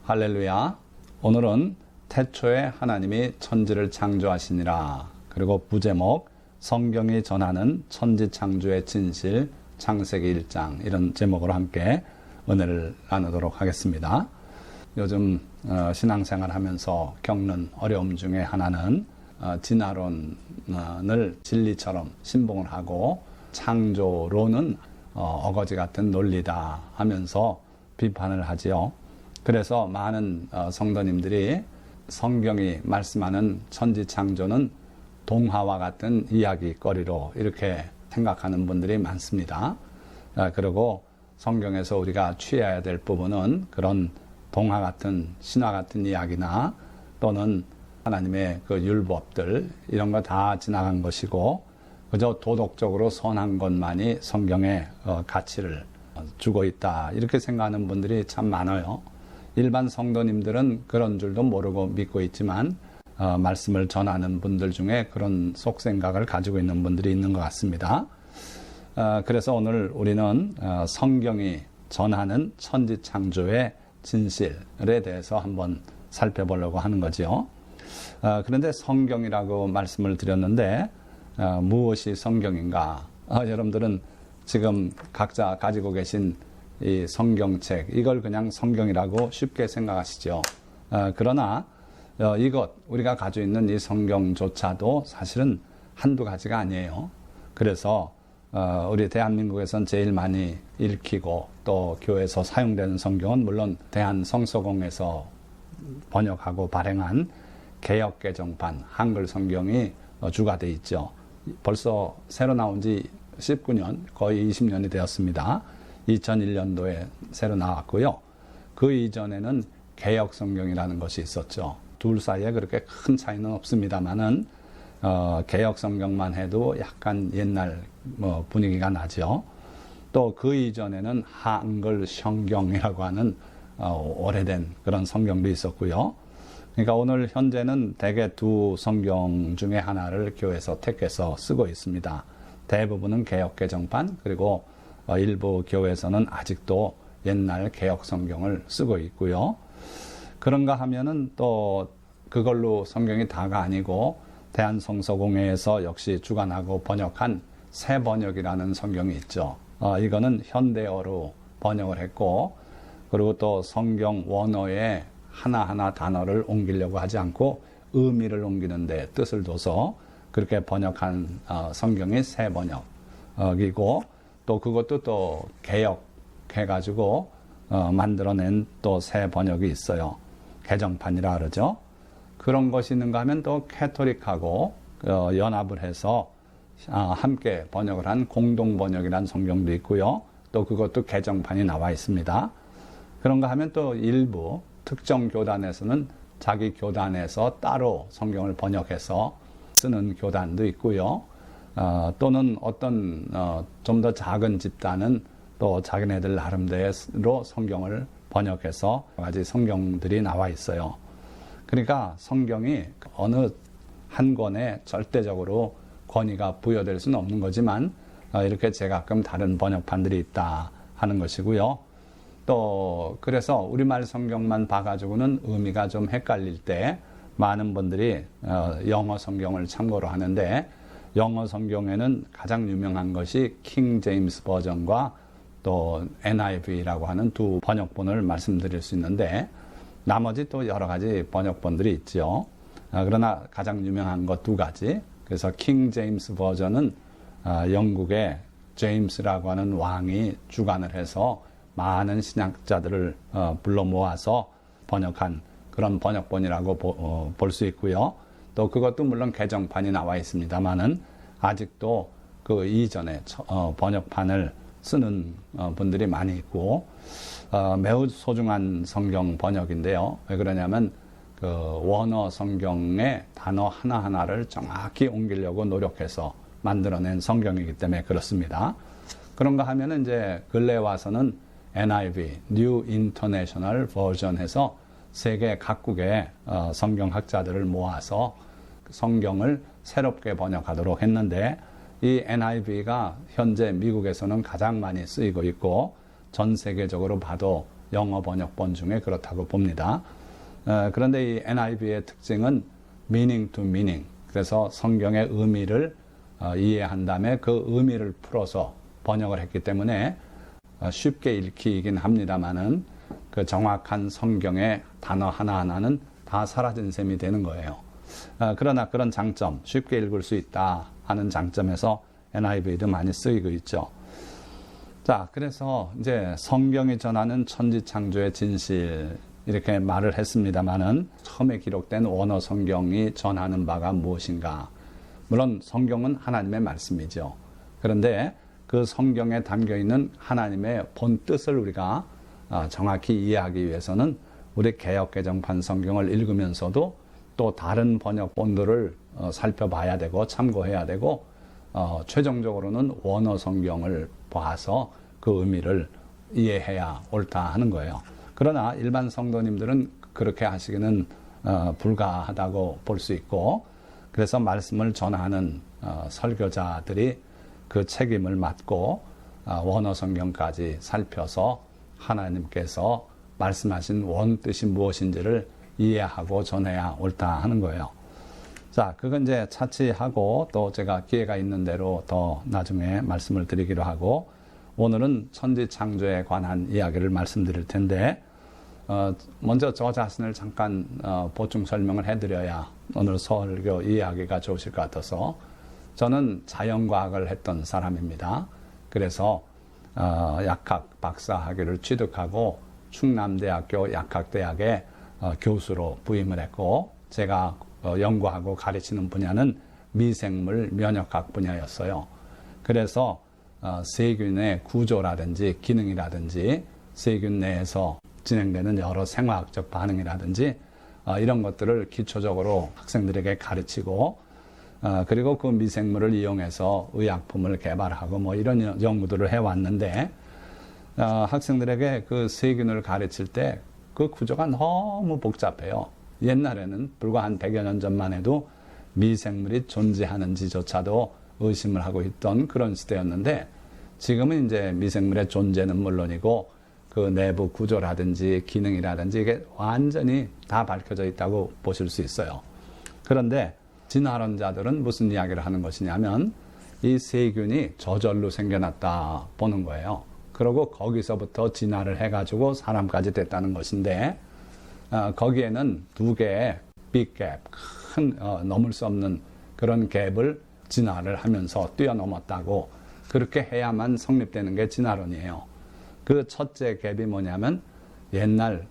할렐루야. 오늘은 태초에 하나님이 천지를 창조하시니라. 그리고 부제목 성경이 전하는 천지 창조의 진실 창세기 1장 이런 제목으로 함께 은혜를 나누도록 하겠습니다. 요즘 신앙생활 하면서 겪는 어려움 중에 하나는 진화론을 진리처럼 신봉을 하고 창조론은 어거지 같은 논리다 하면서 비판을 하지요. 그래서 많은 성도님들이 성경이 말씀하는 천지 창조는 동화와 같은 이야기거리로 이렇게 생각하는 분들이 많습니다. 그리고 성경에서 우리가 취해야 될 부분은 그런 동화 같은 신화 같은 이야기나 또는 하나님의 그 율법들 이런 거 다 지나간 것이고 그저 도덕적으로 선한 것만이 성경의 가치를 주고 있다 이렇게 생각하는 분들이 참 많아요. 일반 성도님들은 그런 줄도 모르고 믿고 있지만 말씀을 전하는 분들 중에 그런 속생각을 가지고 있는 분들이 있는 것 같습니다. 그래서 오늘 우리는 성경이 전하는 천지 창조의 진실에 대해서 한번 살펴보려고 하는 거죠. 그런데 성경이라고 말씀을 드렸는데 무엇이 성경인가? 여러분들은 지금 각자 가지고 계신 이 성경책 이걸 그냥 성경이라고 쉽게 생각하시죠. 그러나 이것 우리가 가지고 있는 이 성경조차도 사실은 한두 가지가 아니에요. 그래서 우리 대한민국에선 제일 많이 읽히고 또 교회에서 사용되는 성경은 물론 대한성서공에서 번역하고 발행한 개역개정판 한글 성경이 주가 돼 있죠. 벌써 새로 나온 지 19년 거의 20년이 되었습니다. 2001년도에 새로 나왔고요. 그 이전에는 개역성경이라는 것이 있었죠. 둘 사이에 그렇게 큰 차이는 없습니다만은 개역성경만 해도 약간 옛날 분위기가 나죠. 또 그 이전에는 한글 성경이라고 하는 오래된 그런 성경도 있었고요. 그러니까 오늘 현재는 대개 두 성경 중에 하나를 교회에서 택해서 쓰고 있습니다. 대부분은 개역개정판 그리고 일부 교회에서는 아직도 옛날 개역 성경을 쓰고 있고요. 그런가 하면은 또 그걸로 성경이 다가 아니고 대한성서공회에서 역시 주관하고 번역한 새 번역이라는 성경이 있죠. 이거는 현대어로 번역을 했고 그리고 또 성경 원어에 하나하나 단어를 옮기려고 하지 않고 의미를 옮기는데 뜻을 둬서 그렇게 번역한 성경이 새 번역이고 또 그것도 또 개역해가지고 만들어낸 또 새 번역이 있어요. 개정판이라 그러죠. 그런 것이 있는가 하면 또 캐토릭하고 연합을 해서 함께 번역을 한 공동번역이라는 성경도 있고요. 또 그것도 개정판이 나와 있습니다. 그런가 하면 또 일부 특정 교단에서는 자기 교단에서 따로 성경을 번역해서 쓰는 교단도 있고요. 또는 어떤 좀 더 작은 집단은 또 자기네들 나름대로 성경을 번역해서 여러 가지 성경들이 나와 있어요. 그러니까 성경이 어느 한 권에 절대적으로 권위가 부여될 수는 없는 거지만 이렇게 제가끔 다른 번역판들이 있다 하는 것이고요. 또 그래서 우리말 성경만 봐가지고는 의미가 좀 헷갈릴 때 많은 분들이 영어 성경을 참고로 하는데 영어 성경에는 가장 유명한 것이 킹 제임스 버전과 또 NIV라고 하는 두 번역본을 말씀드릴 수 있는데 나머지 또 여러 가지 번역본들이 있죠. 그러나 가장 유명한 것 두 가지. 그래서 킹 제임스 버전은 영국의 제임스라고 하는 왕이 주관을 해서 많은 신학자들을 불러 모아서 번역한 그런 번역본이라고 볼 수 있고요. 또 그것도 물론 개정판이 나와 있습니다만은 아직도 그 이전에 번역판을 쓰는 분들이 많이 있고 매우 소중한 성경 번역인데요. 왜 그러냐면 그 원어 성경의 단어 하나하나를 정확히 옮기려고 노력해서 만들어낸 성경이기 때문에 그렇습니다. 그런가 하면은 이제 근래에 와서는 NIV, New International Version 해서 세계 각국의 성경학자들을 모아서 성경을 새롭게 번역하도록 했는데 이 NIV가 현재 미국에서는 가장 많이 쓰이고 있고 전 세계적으로 봐도 영어 번역본 중에 그렇다고 봅니다. 그런데 이 NIV의 특징은 meaning to meaning. 그래서 성경의 의미를 이해한 다음에 그 의미를 풀어서 번역을 했기 때문에 쉽게 읽히긴 합니다만은 그 정확한 성경의 단어 하나하나는 다 사라진 셈이 되는 거예요. 그러나 그런 장점, 쉽게 읽을 수 있다 하는 장점에서 NIV도 많이 쓰이고 있죠. 자, 그래서 이제 성경이 전하는 천지창조의 진실 이렇게 말을 했습니다만은 처음에 기록된 원어 성경이 전하는 바가 무엇인가? 물론 성경은 하나님의 말씀이죠. 그런데 그 성경에 담겨 있는 하나님의 본 뜻을 우리가 정확히 이해하기 위해서는 우리 개역개정판 성경을 읽으면서도 또 다른 번역본들을 살펴봐야 되고 참고해야 되고 최종적으로는 원어 성경을 봐서 그 의미를 이해해야 옳다 하는 거예요. 그러나 일반 성도님들은 그렇게 하시기는 불가하다고 볼 수 있고, 그래서 말씀을 전하는 설교자들이 그 책임을 맡고 원어 성경까지 살펴서 하나님께서 말씀하신 원뜻이 무엇인지를 이해하고 전해야 옳다 하는 거예요. 자, 그건 이제 차치하고 또 제가 기회가 있는 대로 더 나중에 말씀을 드리기로 하고, 오늘은 천지창조에 관한 이야기를 말씀드릴 텐데 먼저 저 자신을 잠깐 보충 설명을 해드려야 오늘 설교 이야기가 좋으실 것 같아서, 저는 자연과학을 했던 사람입니다. 그래서 약학 박사학위를 취득하고 충남대학교 약학대학에 교수로 부임을 했고, 제가 연구하고 가르치는 분야는 미생물 면역학 분야였어요. 그래서 세균의 구조라든지 기능이라든지 세균 내에서 진행되는 여러 생화학적 반응이라든지 이런 것들을 기초적으로 학생들에게 가르치고, 그리고 그 미생물을 이용해서 의약품을 개발하고 뭐 이런 연구들을 해왔는데, 학생들에게 그 세균을 가르칠 때 그 구조가 너무 복잡해요. 옛날에는 불과 한 100여 년 전만 해도 미생물이 존재하는지조차도 의심을 하고 있던 그런 시대였는데, 지금은 이제 미생물의 존재는 물론이고 그 내부 구조라든지 기능이라든지 이게 완전히 다 밝혀져 있다고 보실 수 있어요. 그런데 진화론자들은 무슨 이야기를 하는 것이냐면 이 세균이 저절로 생겨났다 보는 거예요. 그리고 거기서부터 진화를 해가지고 사람까지 됐다는 것인데, 거기에는 두 개의 빅 갭, 큰 넘을 수 없는 그런 갭을 진화를 하면서 뛰어넘었다고, 그렇게 해야만 성립되는 게 진화론이에요. 그 첫째 갭이 뭐냐면 옛날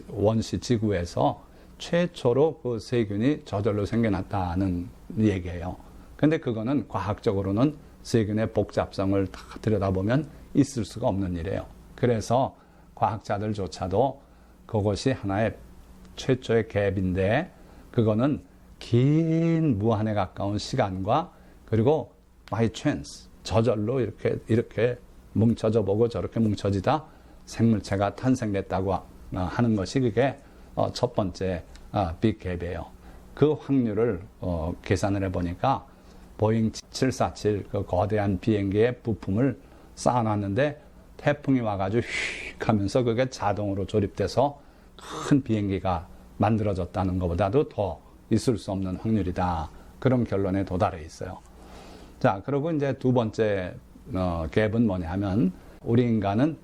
원시 지구에서 최초로 그 세균이 저절로 생겨났다는 얘기예요. 근데 그거는 과학적으로는 세균의 복잡성을 다 들여다보면 있을 수가 없는 일이에요. 그래서 과학자들조차도 그것이 하나의 최초의 갭인데, 그거는 긴 무한에 가까운 시간과 그리고 by chance, 저절로 이렇게 뭉쳐져 보고 저렇게 뭉쳐지다 생물체가 탄생됐다고 하는 것이 그게 첫 번째 빅갭이에요. 그 확률을 계산을 해보니까 보잉 747 그 거대한 비행기의 부품을 쌓아놨는데 태풍이 와가지고 휙 하면서 그게 자동으로 조립돼서 큰 비행기가 만들어졌다는 것보다도 더 있을 수 없는 확률이다. 그런 결론에 도달해 있어요. 자, 그리고 이제 두 번째 갭은 뭐냐면, 우리 인간은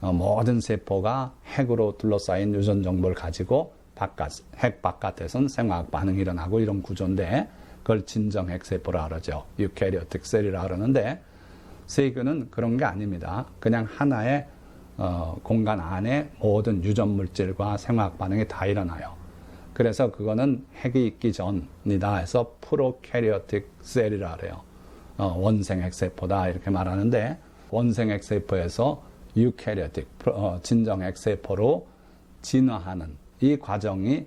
모든 세포가 핵으로 둘러싸인 유전 정보를 가지고 핵 바깥에선 생화학 반응이 일어나고 이런 구조인데, 그걸 진정 핵세포라 그러죠. 유캐리오틱 셀이라 그러는데, 세균은 그런 게 아닙니다. 그냥 하나의 공간 안에 모든 유전 물질과 생화학 반응이 다 일어나요. 그래서 그거는 핵이 있기 전이다 해서 프로캐리오틱 셀이라 그래요. 원생 핵세포다 이렇게 말하는데, 원생 핵세포에서 유캐리오틱 진정 핵세포로 진화하는 이 과정이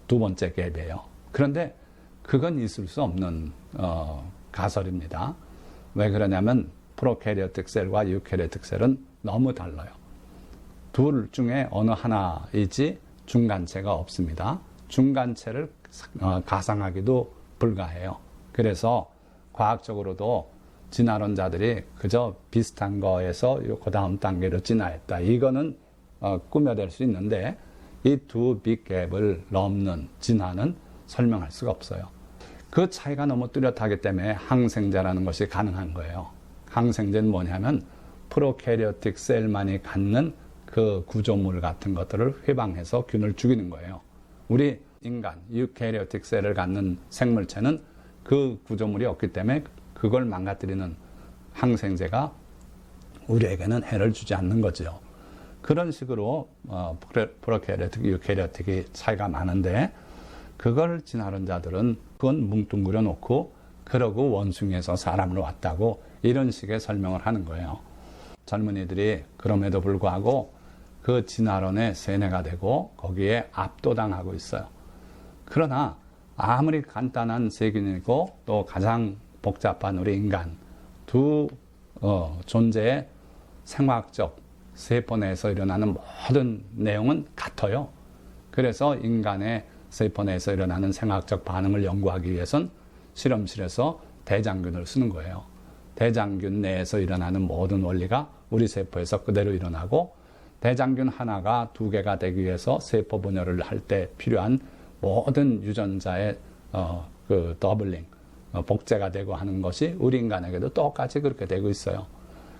두 번째 갭이에요. 그런데 그건 있을 수 없는 가설입니다. 왜 그러냐면 프로캐리오틱 셀과 유캐리오틱 셀은 너무 달라요. 둘 중에 어느 하나이지 중간체가 없습니다. 중간체를 가상하기도 불가해요. 그래서 과학적으로도 진화론자들이 그저 비슷한 거에서 그 다음 단계로 진화했다. 이거는 꾸며낼 수 있는데 이 두 빅갭을 넘는 진화는 설명할 수가 없어요. 그 차이가 너무 뚜렷하기 때문에 항생제라는 것이 가능한 거예요. 항생제는 뭐냐면 프로캐리오틱 셀만이 갖는 그 구조물 같은 것들을 해방해서 균을 죽이는 거예요. 우리 인간, 유캐리오틱 셀을 갖는 생물체는 그 구조물이 없기 때문에 그걸 망가뜨리는 항생제가 우리에게는 해를 주지 않는 거죠. 그런 식으로 프로캐리오틱, 유캐리오틱이 차이가 많은데 그걸 진화론자들은 그건 뭉뚱그려 놓고 그러고 원숭이에서 사람으로 왔다고 이런 식의 설명을 하는 거예요. 젊은이들이 그럼에도 불구하고 그 진화론에 세뇌가 되고 거기에 압도당하고 있어요. 그러나 아무리 간단한 세균이고 또 가장 복잡한 우리 인간 두 존재의 생화학적 세포 내에서 일어나는 모든 내용은 같아요. 그래서 인간의 세포 내에서 일어나는 생화학적 반응을 연구하기 위해선 실험실에서 대장균을 쓰는 거예요. 대장균 내에서 일어나는 모든 원리가 우리 세포에서 그대로 일어나고 대장균 하나가 두 개가 되기 위해서 세포 분열을 할 때 필요한 모든 유전자의 그 더블링, 복제가 되고 하는 것이 우리 인간에게도 똑같이 그렇게 되고 있어요.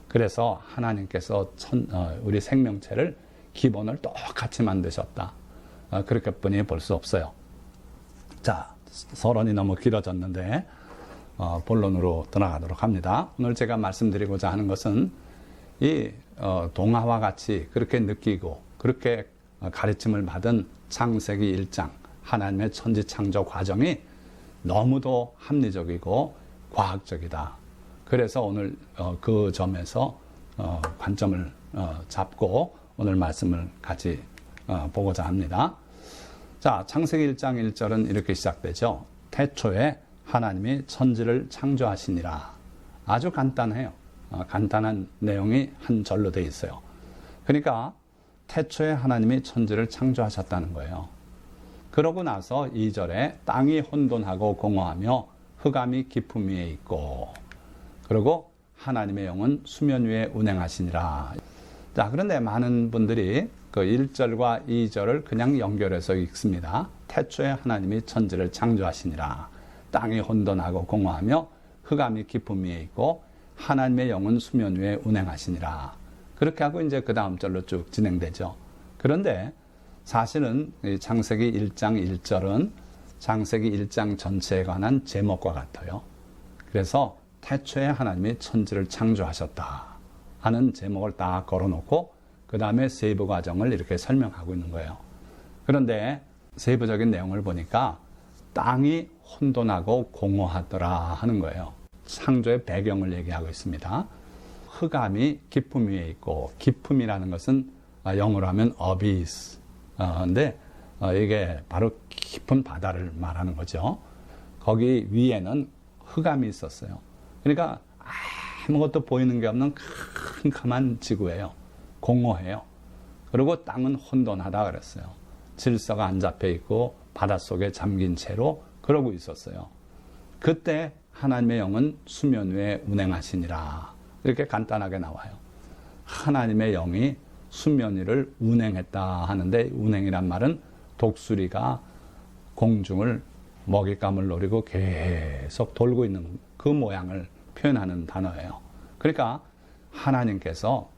그래서 하나님께서 우리 생명체를 기본을 똑같이 만드셨다. 그렇게뿐이 볼 수 없어요. 자, 서론이 너무 길어졌는데 본론으로 들어가도록 합니다. 오늘 제가 말씀드리고자 하는 것은 이 동화와 같이 그렇게 느끼고 그렇게 가르침을 받은 창세기 1장 하나님의 천지창조 과정이 너무도 합리적이고 과학적이다. 그래서 오늘 그 점에서 관점을 잡고 오늘 말씀을 같이 보고자 합니다. 자, 창세기 1장 1절은 이렇게 시작되죠. 태초에 하나님이 천지를 창조하시니라. 아주 간단해요. 간단한 내용이 한 절로 되어 있어요. 그러니까 태초에 하나님이 천지를 창조하셨다는 거예요. 그러고 나서 2절에 땅이 혼돈하고 공허하며 흑암이 깊음 위에 있고 그리고 하나님의 영은 수면 위에 운행하시니라. 자, 그런데 많은 분들이 그 1절과 2절을 그냥 연결해서 읽습니다. 태초에 하나님이 천지를 창조하시니라. 땅이 혼돈하고 공허하며 흑암이 깊음 위에 있고 하나님의 영은 수면 위에 운행하시니라. 그렇게 하고 이제 그 다음 절로 쭉 진행되죠. 그런데 사실은 창세기 1장 1절은 창세기 1장 전체에 관한 제목과 같아요. 그래서 태초에 하나님이 천지를 창조하셨다 하는 제목을 딱 걸어놓고 그 다음에 세부 과정을 이렇게 설명하고 있는 거예요. 그런데 세부적인 내용을 보니까 땅이 혼돈하고 공허하더라 하는 거예요. 창조의 배경을 얘기하고 있습니다. 흑암이 깊음 위에 있고 깊음이라는 것은 영어로 하면 abyss. 근데 이게 바로 깊은 바다를 말하는 거죠. 거기 위에는 흑암이 있었어요. 그러니까 아무것도 보이는 게 없는 캄캄한 지구예요. 공허해요. 그리고 땅은 혼돈하다 그랬어요. 질서가 안 잡혀 있고 바닷속에 잠긴 채로 그러고 있었어요. 그때 하나님의 영은 수면 위에 운행하시니라. 이렇게 간단하게 나와요. 하나님의 영이 수면 위를 운행했다 하는데 운행이란 말은 독수리가 공중을 먹잇감을 노리고 계속 돌고 있는 그 모양을 표현하는 단어예요. 그러니까 하나님께서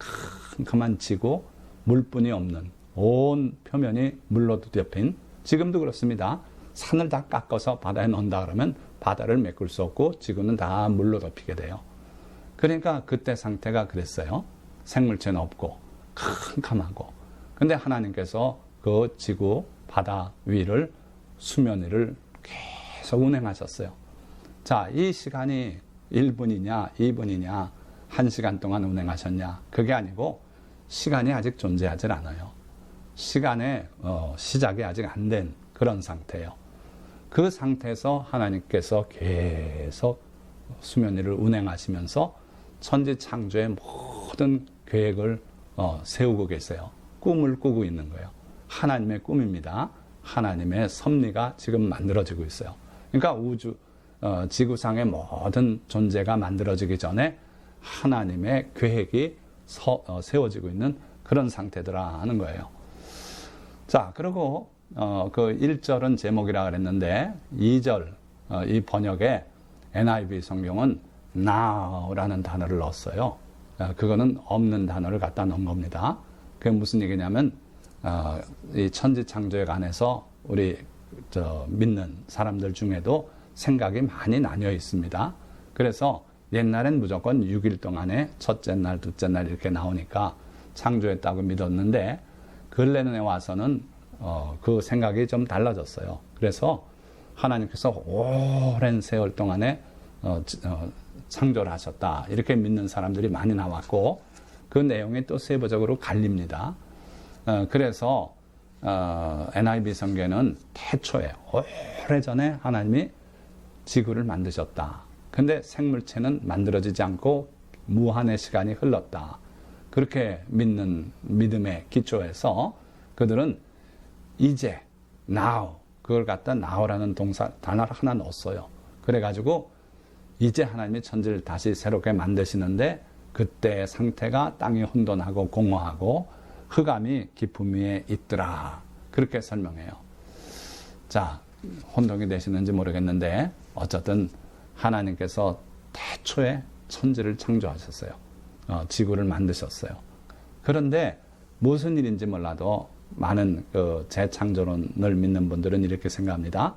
캄캄한 지구, 물뿐이 없는 온 표면이 물로 뒤덮인, 지금도 그렇습니다. 산을 다 깎아서 바다에 넣는다 그러면 바다를 메꿀 수 없고 지구는 다 물로 덮이게 돼요. 그러니까 그때 상태가 그랬어요. 생물체는 없고 캄캄하고. 근데 하나님께서 그 지구, 바다 위를, 수면 위를 계속 운행하셨어요. 자, 이 시간이 1분이냐 2분이냐 1시간 동안 운행하셨냐, 그게 아니고 시간이 아직 존재하지 않아요. 시간의 시작이 아직 안 된 그런 상태예요. 그 상태에서 하나님께서 계속 수면 위를 운행하시면서 천지 창조의 모든 계획을 세우고 계세요. 꿈을 꾸고 있는 거예요. 하나님의 꿈입니다. 하나님의 섭리가 지금 만들어지고 있어요. 그러니까 우주, 지구상의 모든 존재가 만들어지기 전에 하나님의 계획이 세워지고 있는 그런 상태더라 하는 거예요. 자, 그리고 그 1절은 제목이라 그랬는데 2절 이 번역에 NIV 성경은 now라는 단어를 넣었어요. 그거는 없는 단어를 갖다 넣은 겁니다. 그게 무슨 얘기냐면 이 천지창조에 관해서 우리 믿는 사람들 중에도 생각이 많이 나뉘어 있습니다. 그래서 옛날엔 무조건 6일 동안에 첫째 날, 둘째 날 이렇게 나오니까 창조했다고 믿었는데 근래에 와서는 그 생각이 좀 달라졌어요. 그래서 하나님께서 오랜 세월 동안에 창조를 하셨다 이렇게 믿는 사람들이 많이 나왔고 그 내용이 또 세부적으로 갈립니다. 그래서 NIV 성경은 태초에 오래전에 하나님이 지구를 만드셨다. 근데 생물체는 만들어지지 않고 무한의 시간이 흘렀다. 그렇게 믿는 믿음의 기초에서 그들은 이제 now 그걸 갖다 now라는 단어를 하나 넣었어요. 그래가지고 이제 하나님이 천지를 다시 새롭게 만드시는데 그때의 상태가 땅이 혼돈하고 공허하고 흑암이 깊음 위에 있더라. 그렇게 설명해요. 자, 혼동이 되시는지 모르겠는데 어쨌든 하나님께서 태초에 천지를 창조하셨어요. 지구를 만드셨어요. 그런데 무슨 일인지 몰라도 많은 재창조론을 믿는 분들은 이렇게 생각합니다.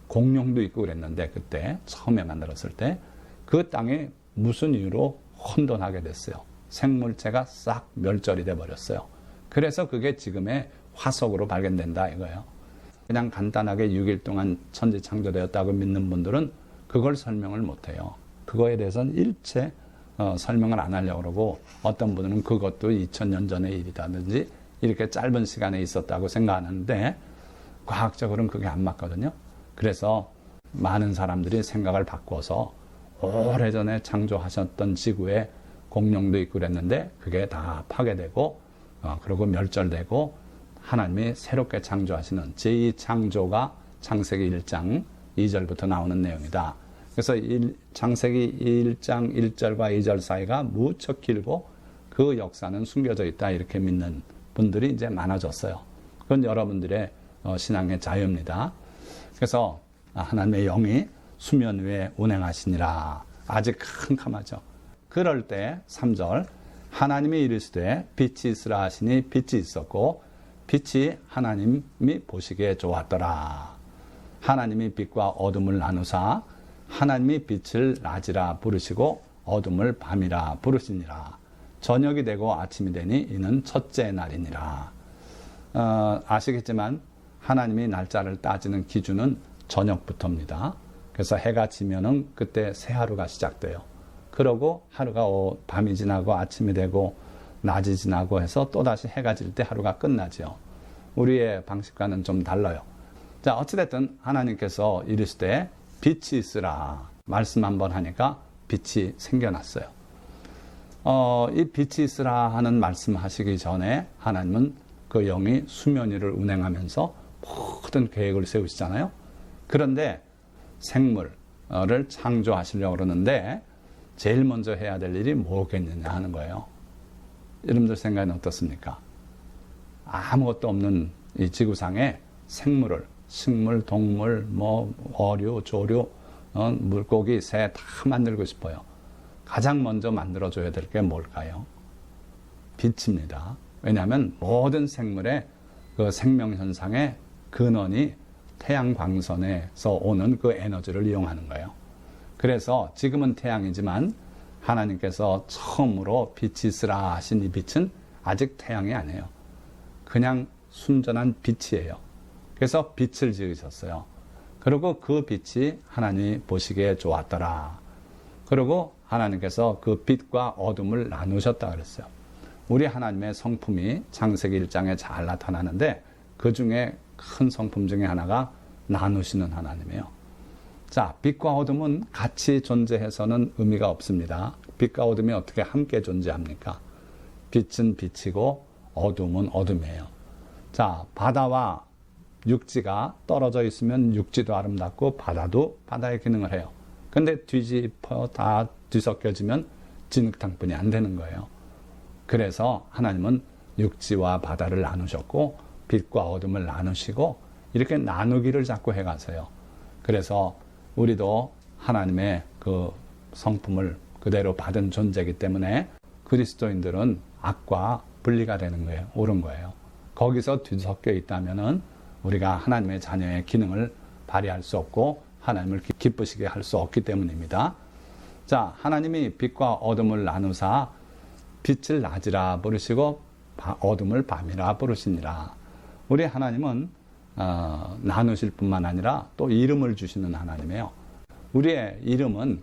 공룡도 있고 그랬는데 그때 처음에 만들었을 때 그 땅이 무슨 이유로 혼돈하게 됐어요. 생물체가 싹 멸절이 돼 버렸어요. 그래서 그게 지금의 화석으로 발견된다 이거예요. 그냥 간단하게 6일 동안 천지 창조되었다고 믿는 분들은 그걸 설명을 못해요. 그거에 대해서는 일체 설명을 안 하려고 그러고 어떤 분들은 그것도 2000년 전의 일이라든지 이렇게 짧은 시간에 있었다고 생각하는데 과학적으로는 그게 안 맞거든요. 그래서 많은 사람들이 생각을 바꿔서 오래전에 창조하셨던 지구에 공룡도 있고 그랬는데 그게 다 파괴되고 그리고 멸절되고 하나님이 새롭게 창조하시는 제2창조가 창세기 1장 2절부터 나오는 내용이다. 그래서 창세기 1장 1절과 2절 사이가 무척 길고 그 역사는 숨겨져 있다 이렇게 믿는 분들이 이제 많아졌어요. 그건 여러분들의 신앙의 자유입니다. 그래서 하나님의 영이 수면 위에 운행하시니라. 아직 캄캄하죠. 그럴 때 3절 하나님이 이르시되 빛이 있으라 하시니 빛이 있었고 빛이 하나님이 보시기에 좋았더라. 하나님이 빛과 어둠을 나누사 하나님이 빛을 낮이라 부르시고 어둠을 밤이라 부르시니라. 저녁이 되고 아침이 되니 이는 첫째 날이니라. 아시겠지만 하나님이 날짜를 따지는 기준은 저녁부터입니다. 그래서 해가 지면은 그때 새 하루가 시작돼요. 그러고 하루가 밤이 지나고 아침이 되고 낮이 지나고 해서 또다시 해가 질 때 하루가 끝나죠. 우리의 방식과는 좀 달라요. 자, 어찌됐든 하나님께서 이르시되 빛이 있으라 말씀 한번 하니까 빛이 생겨났어요. 이 빛이 있으라 하는 말씀 하시기 전에 하나님은 그 영이 수면 위를 운행하면서 모든 계획을 세우시잖아요. 그런데 생물을 창조하시려고 그러는데 제일 먼저 해야 될 일이 뭐겠느냐 하는 거예요. 여러분들 생각은 어떻습니까? 아무것도 없는 이 지구상에 생물을 식물, 동물, 어류, 조류, 물고기, 새 다 만들고 싶어요. 가장 먼저 만들어줘야 될 게 뭘까요? 빛입니다. 왜냐하면 모든 생물의 그 생명 현상의 근원이 태양 광선에서 오는 그 에너지를 이용하는 거예요. 그래서 지금은 태양이지만 하나님께서 처음으로 빛이 있으라 하신 이 빛은 아직 태양이 아니에요. 그냥 순전한 빛이에요. 그래서 빛을 지으셨어요. 그리고 그 빛이 하나님이 보시기에 좋았더라. 그리고 하나님께서 그 빛과 어둠을 나누셨다 그랬어요. 우리 하나님의 성품이 창세기 1장에 잘 나타나는데 그 중에 큰 성품 중에 하나가 나누시는 하나님이에요. 자, 빛과 어둠은 같이 존재해서는 의미가 없습니다. 빛과 어둠이 어떻게 함께 존재합니까? 빛은 빛이고 어둠은 어둠이에요. 자, 바다와 육지가 떨어져 있으면 육지도 아름답고 바다도 바다의 기능을 해요. 근데 뒤집어 다 뒤섞여지면 진흙탕뿐이 안 되는 거예요. 그래서 하나님은 육지와 바다를 나누셨고 빛과 어둠을 나누시고 이렇게 나누기를 자꾸 해가세요. 그래서 우리도 하나님의 그 성품을 그대로 받은 존재이기 때문에 그리스도인들은 악과 분리가 되는 거예요. 옳은 거예요. 거기서 뒤섞여 있다면은 우리가 하나님의 자녀의 기능을 발휘할 수 없고 하나님을 기쁘시게 할 수 없기 때문입니다. 자, 하나님이 빛과 어둠을 나누사 빛을 낮이라 부르시고 어둠을 밤이라 부르시니라. 우리 하나님은 나누실 뿐만 아니라 또 이름을 주시는 하나님이에요. 우리의 이름은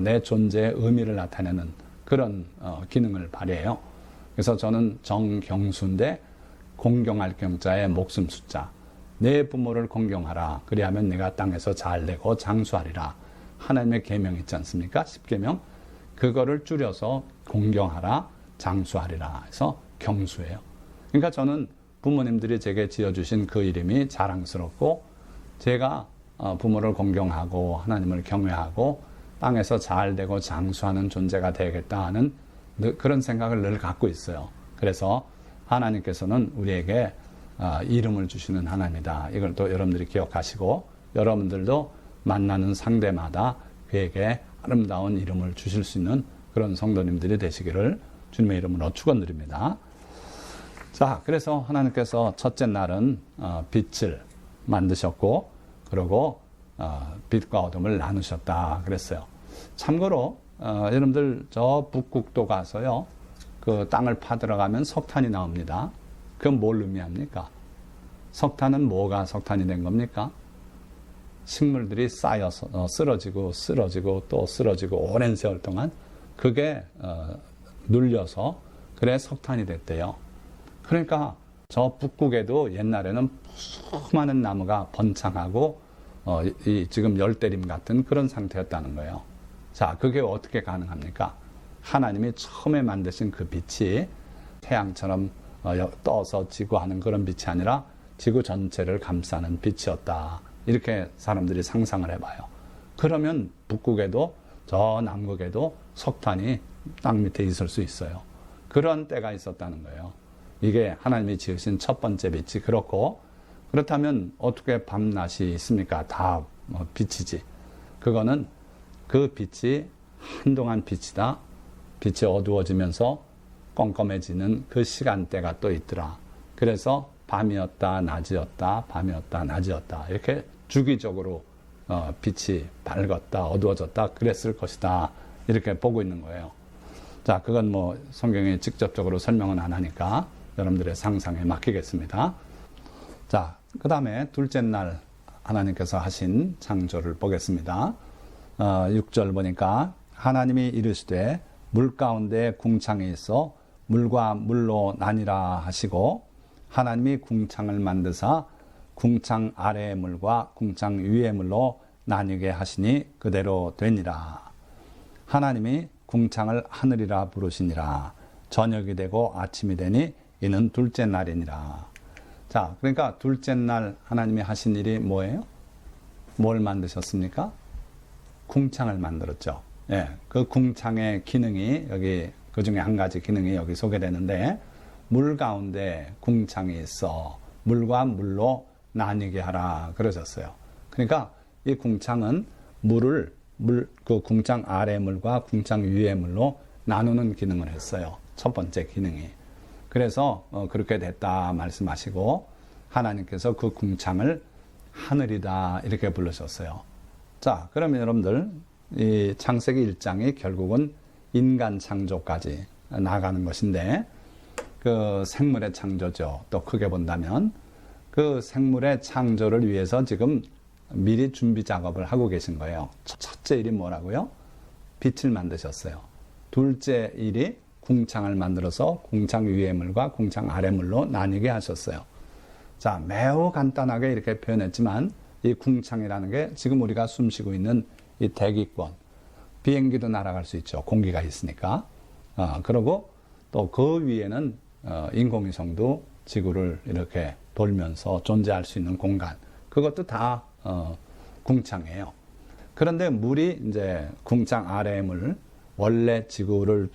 내 존재의 의미를 나타내는 그런 기능을 발휘해요. 그래서 저는 정경수인데 공경할 경자의 목숨 숫자. 내 부모를 공경하라. 그리하면 내가 땅에서 잘되고 장수하리라. 하나님의 계명 있지 않습니까? 10계명. 그거를 줄여서 공경하라, 장수하리라 해서 경수예요. 그러니까 저는 부모님들이 제게 지어주신 그 이름이 자랑스럽고 제가 부모를 공경하고 하나님을 경외하고 땅에서 잘되고 장수하는 존재가 되겠다 하는 그런 생각을 늘 갖고 있어요. 그래서 하나님께서는 우리에게 이름을 주시는 하나님이다. 이걸 또 여러분들이 기억하시고 여러분들도 만나는 상대마다 그에게 아름다운 이름을 주실 수 있는 그런 성도님들이 되시기를 주님의 이름으로 축원드립니다. 자, 그래서 하나님께서 첫째 날은 빛을 만드셨고 그리고 빛과 어둠을 나누셨다 그랬어요. 참고로 여러분들 저 북극도 가서요. 그 땅을 파들어가면 석탄이 나옵니다. 그건 뭘 의미합니까? 석탄은 뭐가 석탄이 된 겁니까? 식물들이 쌓여서 쓰러지고 또 쓰러지고 오랜 세월 동안 그게 눌려서 그래 석탄이 됐대요. 그러니까 저 북극에도 옛날에는 수많은 나무가 번창하고 지금 열대림 같은 그런 상태였다는 거예요. 자, 그게 어떻게 가능합니까? 하나님이 처음에 만드신 그 빛이 태양처럼 떠서 지구하는 그런 빛이 아니라 지구 전체를 감싸는 빛이었다. 이렇게 사람들이 상상을 해봐요. 그러면 북극에도 저 남극에도 석탄이 땅 밑에 있을 수 있어요. 그런 때가 있었다는 거예요. 이게 하나님이 지으신 첫 번째 빛이 그렇고 그렇다면 어떻게 밤낮이 있습니까? 다 빛이지. 그거는 그 빛이 한동안 빛이다. 빛이 어두워지면서 껌껌해지는 그 시간대가 또 있더라. 그래서 밤이었다, 낮이었다, 밤이었다, 낮이었다. 이렇게 주기적으로 빛이 밝았다, 어두워졌다, 그랬을 것이다. 이렇게 보고 있는 거예요. 자, 그건 뭐 성경에 직접적으로 설명은 안 하니까 여러분들의 상상에 맡기겠습니다. 자, 그 다음에 둘째 날 하나님께서 하신 창조를 보겠습니다. 6절 보니까 하나님이 이르시되 물 가운데 궁창이 있어 물과 물로 나뉘라 하시고 하나님이 궁창을 만드사 궁창 아래의 물과 궁창 위의 물로 나뉘게 하시니 그대로 되니라. 하나님이 궁창을 하늘이라 부르시니라. 저녁이 되고 아침이 되니 이는 둘째 날이니라. 자, 그러니까 둘째 날 하나님이 하신 일이 뭐예요? 뭘 만드셨습니까? 궁창을 만들었죠. 예, 그 궁창의 기능이 여기 그 중에 한 가지 기능이 여기 소개되는데 물 가운데 궁창이 있어 물과 물로 나뉘게 하라 그러셨어요. 그러니까 이 궁창은 그 궁창 아래 물과 궁창 위의 물로 나누는 기능을 했어요. 첫 번째 기능이. 그래서 그렇게 됐다 말씀하시고 하나님께서 그 궁창을 하늘이다 이렇게 부르셨어요. 자, 그러면 여러분들 이 창세기 1장이 결국은 인간 창조까지 나가는 것인데 그 생물의 창조죠. 또 크게 본다면 그 생물의 창조를 위해서 지금 미리 준비 작업을 하고 계신 거예요. 첫째 일이 뭐라고요? 빛을 만드셨어요. 둘째 일이 궁창을 만들어서 궁창 위의 물과 궁창 아래 물로 나뉘게 하셨어요. 자, 매우 간단하게 이렇게 표현했지만 이 궁창이라는 게 지금 우리가 숨쉬고 있는 이 대기권, 비행기도 날아갈 수 있죠. 공기가 있으니까. 그리고 또 그 위에는 인공위성도 지구를 이렇게 돌면서 존재할 수 있는 공간. 그것도 다 궁창이에요. 그런데 물이 이제 궁창 아래의 물, 원래 지구를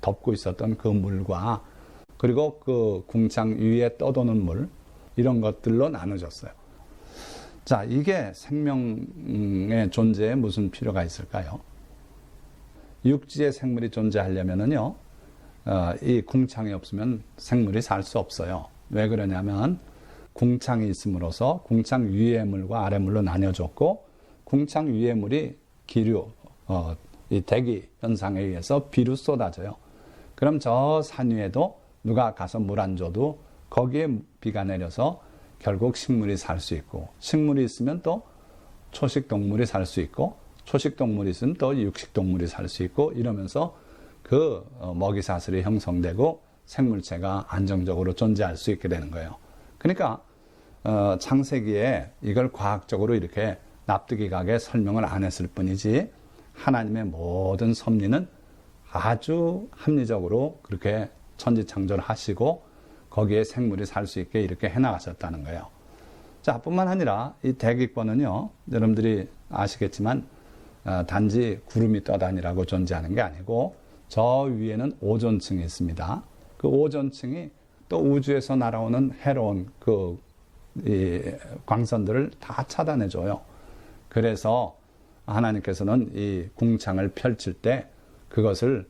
덮고 있었던 그 물과 그리고 그 궁창 위에 떠도는 물, 이런 것들로 나눠졌어요. 자, 이게 생명의 존재에 무슨 필요가 있을까요? 육지에 생물이 존재하려면은요, 이 궁창이 없으면 생물이 살 수 없어요. 왜 그러냐면 궁창이 있음으로써 궁창 위의 물과 아래 물로 나뉘어졌고, 궁창 위의 물이 기류, 이 대기 현상에 의해서 비로 쏟아져요. 그럼 저 산 위에도 누가 가서 물 안 줘도 거기에 비가 내려서 결국 식물이 살 수 있고, 식물이 있으면 또 초식 동물이 살 수 있고, 초식 동물이 있으면 또 육식 동물이 살 수 있고, 이러면서 그 먹이 사슬이 형성되고 생물체가 안정적으로 존재할 수 있게 되는 거예요. 그러니까 창세기에 이걸 과학적으로 이렇게 납득이 가게 설명을 안 했을 뿐이지, 하나님의 모든 섭리는 아주 합리적으로 그렇게 천지창조를 하시고 거기에 생물이 살 수 있게 이렇게 해나가셨다는 거예요. 자, 뿐만 아니라 이 대기권은요, 여러분들이 아시겠지만 단지 구름이 떠다니라고 존재하는 게 아니고, 저 위에는 오존층이 있습니다. 그 오존층이 또 우주에서 날아오는 해로운 이 광선들을 다 차단해줘요. 그래서 하나님께서는 이 궁창을 펼칠 때 그것을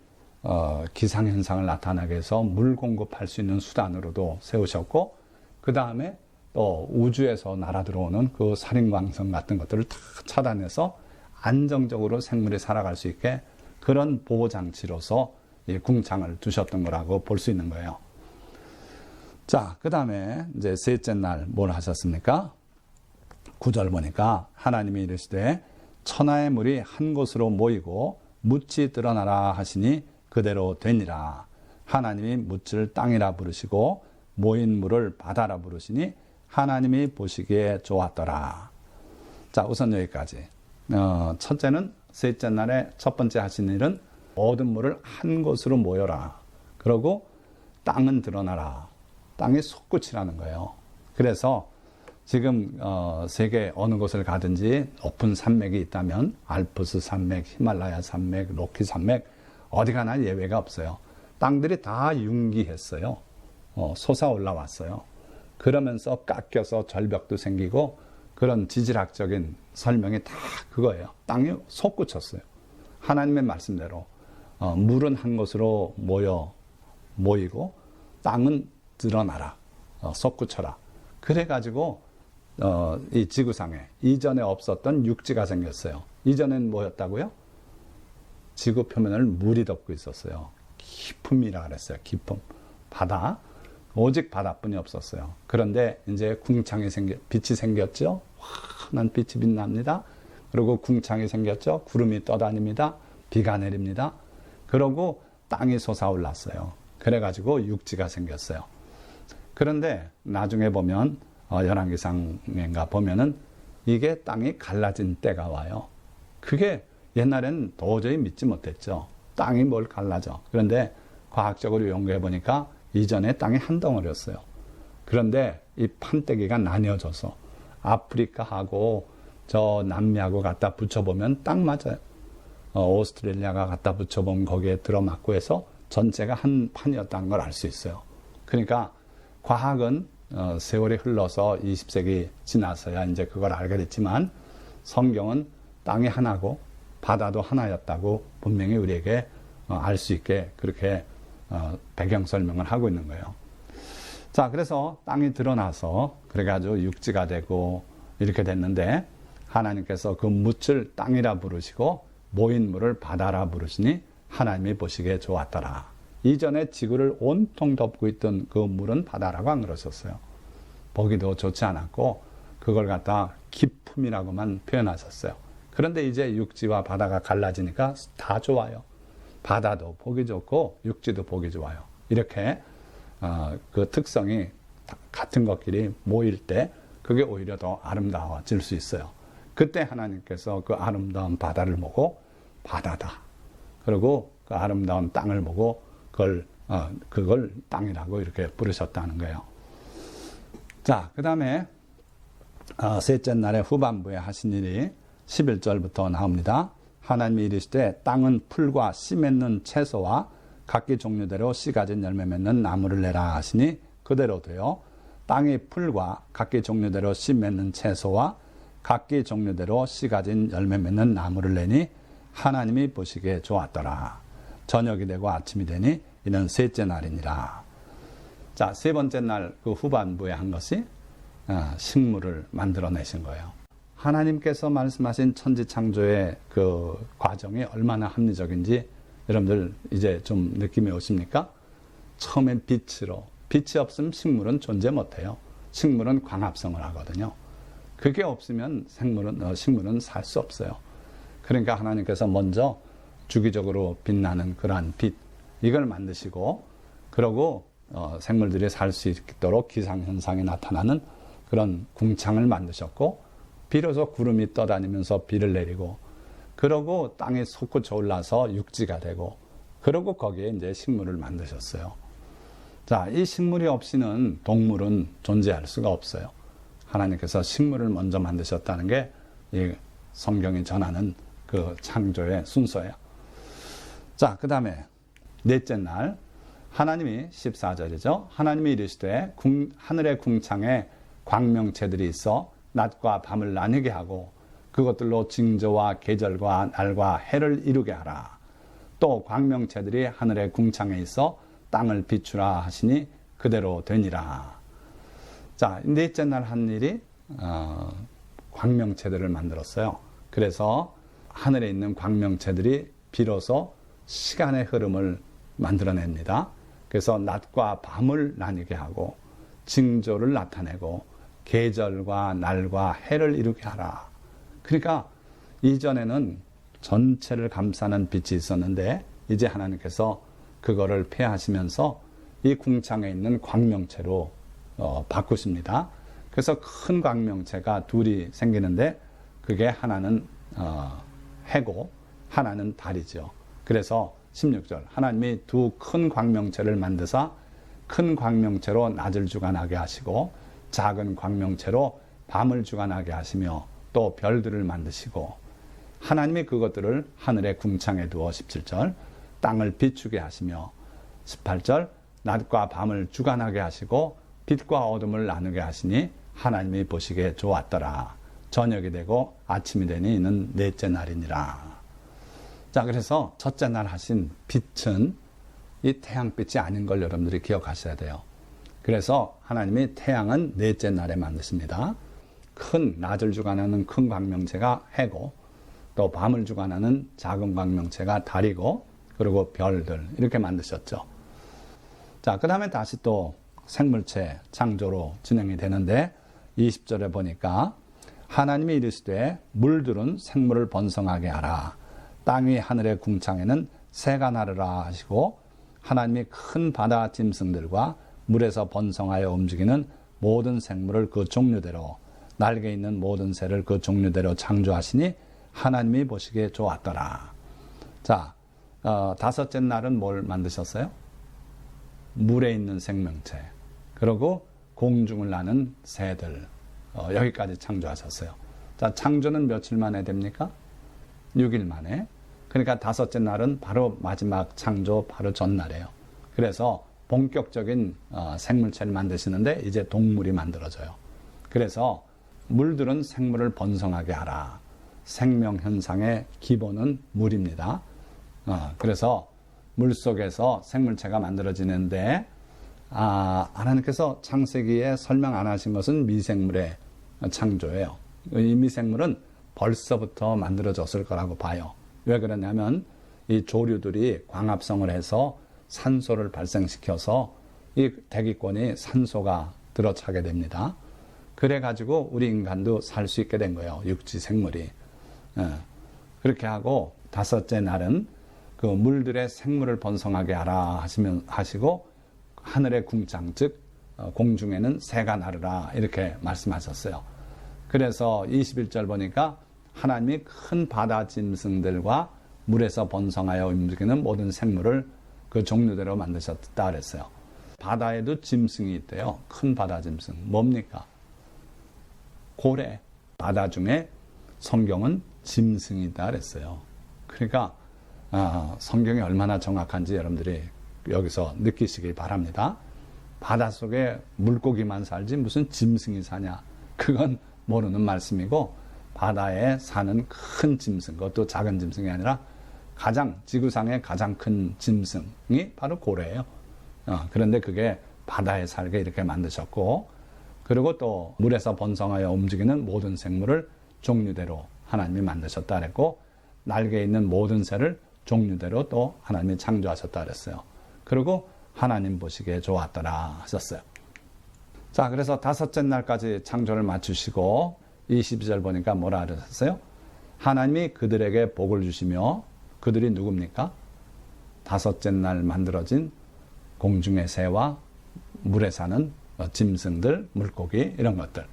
기상현상을 나타나게 해서 물 공급할 수 있는 수단으로도 세우셨고, 그 다음에 또 우주에서 날아 들어오는 그 살인광선 같은 것들을 다 차단해서 안정적으로 생물이 살아갈 수 있게 그런 보호장치로서 이 궁창을 두셨던 거라고 볼 수 있는 거예요. 자, 그 다음에 이제 셋째 날 뭘 하셨습니까? 9절 보니까 하나님이 이르시되 천하의 물이 한 곳으로 모이고 묻이 드러나라 하시니 그대로 되니라. 하나님이 묻을 땅이라 부르시고 모인 물을 바다라 부르시니 하나님이 보시기에 좋았더라. 자, 우선 여기까지. 첫째는 셋째 날에 첫 번째 하신 일은 모든 물을 한 곳으로 모여라. 그러고 땅은 드러나라. 땅이 솟구치라는 거예요. 그래서 지금 세계 어느 곳을 가든지 높은 산맥이 있다면 알프스 산맥, 히말라야 산맥, 로키 산맥 어디 가나 예외가 없어요. 땅들이 다 융기했어요. 솟아 올라왔어요. 그러면서 깎여서 절벽도 생기고 그런 지질학적인 설명이 다 그거예요. 땅이 솟구쳤어요. 하나님의 말씀대로 물은 한 곳으로 모이고 땅은 드러나라, 솟구쳐라. 그래가지고 이 지구상에 이전에 없었던 육지가 생겼어요. 이전엔 뭐였다고요? 지구 표면을 물이 덮고 있었어요. 깊음이라 그랬어요. 깊음. 바다. 오직 바다뿐이 없었어요. 그런데 이제 빛이 생겼죠. 환한 빛이 빛납니다. 그리고 궁창이 생겼죠. 구름이 떠다닙니다. 비가 내립니다. 그러고 땅이 솟아올랐어요. 그래가지고 육지가 생겼어요. 그런데 나중에 보면 열왕기상인가 보면은 이게 땅이 갈라진 때가 와요. 그게 옛날엔 도저히 믿지 못했죠. 땅이 뭘 갈라져. 그런데 과학적으로 연구해 보니까 이전에 땅이 한 덩어리였어요. 그런데 이 판때기가 나뉘어져서 아프리카하고 저 남미하고 갖다 붙여보면 딱 맞아요. 오스트레일리아가 갖다 붙여보면 거기에 들어맞고 해서 전체가 한 판이었다는 걸 알 수 있어요. 그러니까 과학은 세월이 흘러서 20세기 지나서야 이제 그걸 알게 됐지만 성경은 땅이 하나고 바다도 하나였다고 분명히 우리에게 알 수 있게 그렇게 배경 설명을 하고 있는 거예요. 자, 그래서 땅이 드러나서 그래가지고 육지가 되고 이렇게 됐는데 하나님께서 그 묻을 땅이라 부르시고 모인 물을 바다라 부르시니 하나님이 보시기에 좋았더라. 이전에 지구를 온통 덮고 있던 그 물은 바다라고 안 그러셨어요. 보기도 좋지 않았고 그걸 갖다 깊음이라고만 표현하셨어요. 그런데 이제 육지와 바다가 갈라지니까 다 좋아요. 바다도 보기 좋고 육지도 보기 좋아요. 이렇게 그 특성이 같은 것끼리 모일 때 그게 오히려 더 아름다워질 수 있어요. 그때 하나님께서 그 아름다운 바다를 보고 바다다. 그리고 그 아름다운 땅을 보고 그걸 땅이라고 이렇게 부르셨다는 거예요. 자, 그 다음에 셋째 날의 후반부에 하신 일이 11절부터 나옵니다. 하나님이 이르시되 땅은 풀과 씨 맺는 채소와 각기 종류대로 씨 가진 열매 맺는 나무를 내라 하시니 그대로 되어 땅이 풀과 각기 종류대로 씨 맺는 채소와 각기 종류대로 씨 가진 열매 맺는 나무를 내니 하나님이 보시기에 좋았더라. 저녁이 되고 아침이 되니 이는 셋째 날이니라. 자, 세 번째 날 그 후반부에 한 것이 식물을 만들어내신 거예요. 하나님께서 말씀하신 천지 창조의 그 과정이 얼마나 합리적인지 여러분들 이제 좀 느낌이 오십니까? 처음엔 빛으로, 빛이 없으면 식물은 존재 못해요. 식물은 광합성을 하거든요. 그게 없으면 식물은 살 수 없어요. 그러니까 하나님께서 먼저 주기적으로 빛나는 그러한 빛, 이걸 만드시고, 그러고 생물들이 살 수 있도록 기상현상이 나타나는 그런 궁창을 만드셨고, 비로소 구름이 떠다니면서 비를 내리고, 그러고 땅이 솟구쳐 올라서 육지가 되고, 그러고 거기에 이제 식물을 만드셨어요. 자, 이 식물이 없이는 동물은 존재할 수가 없어요. 하나님께서 식물을 먼저 만드셨다는 게 이 성경이 전하는 그 창조의 순서예요. 자, 그 다음에 넷째 날 하나님이 14절이죠. 하나님이 이르시되 하늘의 궁창에 광명체들이 있어 낮과 밤을 나뉘게 하고 그것들로 징조와 계절과 날과 해를 이루게 하라. 또 광명체들이 하늘의 궁창에 있어 땅을 비추라 하시니 그대로 되니라. 자, 넷째 날 한 일이 광명체들을 만들었어요. 그래서 하늘에 있는 광명체들이 비로소 시간의 흐름을 만들어냅니다. 그래서 낮과 밤을 나뉘게 하고 징조를 나타내고 계절과 날과 해를 이루게 하라. 그러니까 이전에는 전체를 감싸는 빛이 있었는데 이제 하나님께서 그거를 폐하시면서 이 궁창에 있는 광명체로 바꾸십니다. 그래서 큰 광명체가 둘이 생기는데 그게 하나는 해고 하나는 달이죠. 그래서 16절 하나님이 두 큰 광명체를 만드사 큰 광명체로 낮을 주관하게 하시고 작은 광명체로 밤을 주관하게 하시며 또 별들을 만드시고 하나님이 그것들을 하늘의 궁창에 두어 17절 땅을 비추게 하시며 18절 낮과 밤을 주관하게 하시고 빛과 어둠을 나누게 하시니 하나님이 보시기에 좋았더라. 저녁이 되고 아침이 되니 이는 넷째 날이니라. 자, 그래서 첫째 날 하신 빛은 이 태양빛이 아닌 걸 여러분들이 기억하셔야 돼요. 그래서 하나님이 태양은 넷째 날에 만드십니다. 큰 낮을 주관하는 큰 광명체가 해고 또 밤을 주관하는 작은 광명체가 달이고 그리고 별들 이렇게 만드셨죠. 자, 그 다음에 다시 또 생물체 창조로 진행이 되는데 20절에 보니까 하나님이 이르시되 물들은 생물을 번성하게 하라. 땅 위 하늘의 궁창에는 새가 나르라 하시고 하나님이 큰 바다 짐승들과 물에서 번성하여 움직이는 모든 생물을 그 종류대로 날개 있는 모든 새를 그 종류대로 창조하시니 하나님이 보시기에 좋았더라. 자, 다섯째 날은 뭘 만드셨어요? 물에 있는 생명체 그리고 공중을 나는 새들 여기까지 창조하셨어요. 자, 창조는 며칠 만에 됩니까? 6일 만에. 그러니까 다섯째 날은 바로 마지막 창조 바로 전날이에요. 그래서 본격적인 생물체를 만드시는데 이제 동물이 만들어져요. 그래서 물들은 생물을 번성하게 하라. 생명 현상의 기본은 물입니다. 그래서 물 속에서 생물체가 만들어지는데 하나님께서 창세기에 설명 안 하신 것은 미생물의 창조예요. 이 미생물은 벌써부터 만들어졌을 거라고 봐요. 왜 그러냐면 이 조류들이 광합성을 해서 산소를 발생시켜서 이 대기권이 산소가 들어차게 됩니다. 그래가지고 우리 인간도 살 수 있게 된 거예요. 육지 생물이. 그렇게 하고 다섯째 날은 그 물들의 생물을 번성하게 하라 하시고 하늘의 궁창 즉 공중에는 새가 나르라 이렇게 말씀하셨어요. 그래서 21절 보니까 하나님이 큰 바다 짐승들과 물에서 번성하여 움직이는 모든 생물을 그 종류대로 만드셨다 그랬어요. 바다에도 짐승이 있대요. 큰 바다 짐승. 뭡니까? 고래. 바다 중에 성경은 짐승이다 그랬어요. 그러니까 성경이 얼마나 정확한지 여러분들이 여기서 느끼시기 바랍니다. 바닷속에 물고기만 살지 무슨 짐승이 사냐. 그건 모르는 말씀이고 바다에 사는 큰 짐승, 그것도 작은 짐승이 아니라 지구상의 가장 큰 짐승이 바로 고래예요. 그런데 그게 바다에 살게 이렇게 만드셨고, 그리고 또 물에서 번성하여 움직이는 모든 생물을 종류대로 하나님이 만드셨다 그랬고, 날개 있는 모든 새를 종류대로 또 하나님이 창조하셨다 그랬어요. 그리고 하나님 보시기에 좋았더라 하셨어요. 자, 그래서 다섯째 날까지 창조를 마치시고 22절 보니까 뭐라 그러셨어요? 하나님이 그들에게 복을 주시며, 그들이 누굽니까? 다섯째 날 만들어진 공중의 새와 물에 사는 짐승들, 물고기 이런 것들.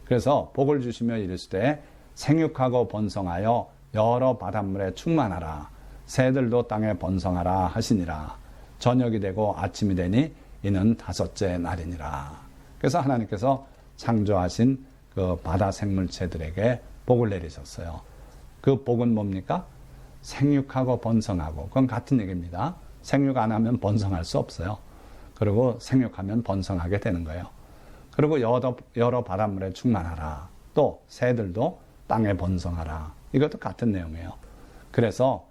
그래서 복을 주시며 이르시되 생육하고 번성하여 여러 바닷물에 충만하라. 새들도 땅에 번성하라 하시니라. 저녁이 되고 아침이 되니 이는 다섯째 날이니라. 그래서 하나님께서 창조하신 그 바다 생물체들에게 복을 내리셨어요. 그 복은 뭡니까? 생육하고 번성하고. 그건 같은 얘기입니다. 생육 안 하면 번성할 수 없어요. 그리고 생육하면 번성하게 되는 거예요. 그리고 여러 바닷물에 충만하라. 또 새들도 땅에 번성하라. 이것도 같은 내용이에요. 그래서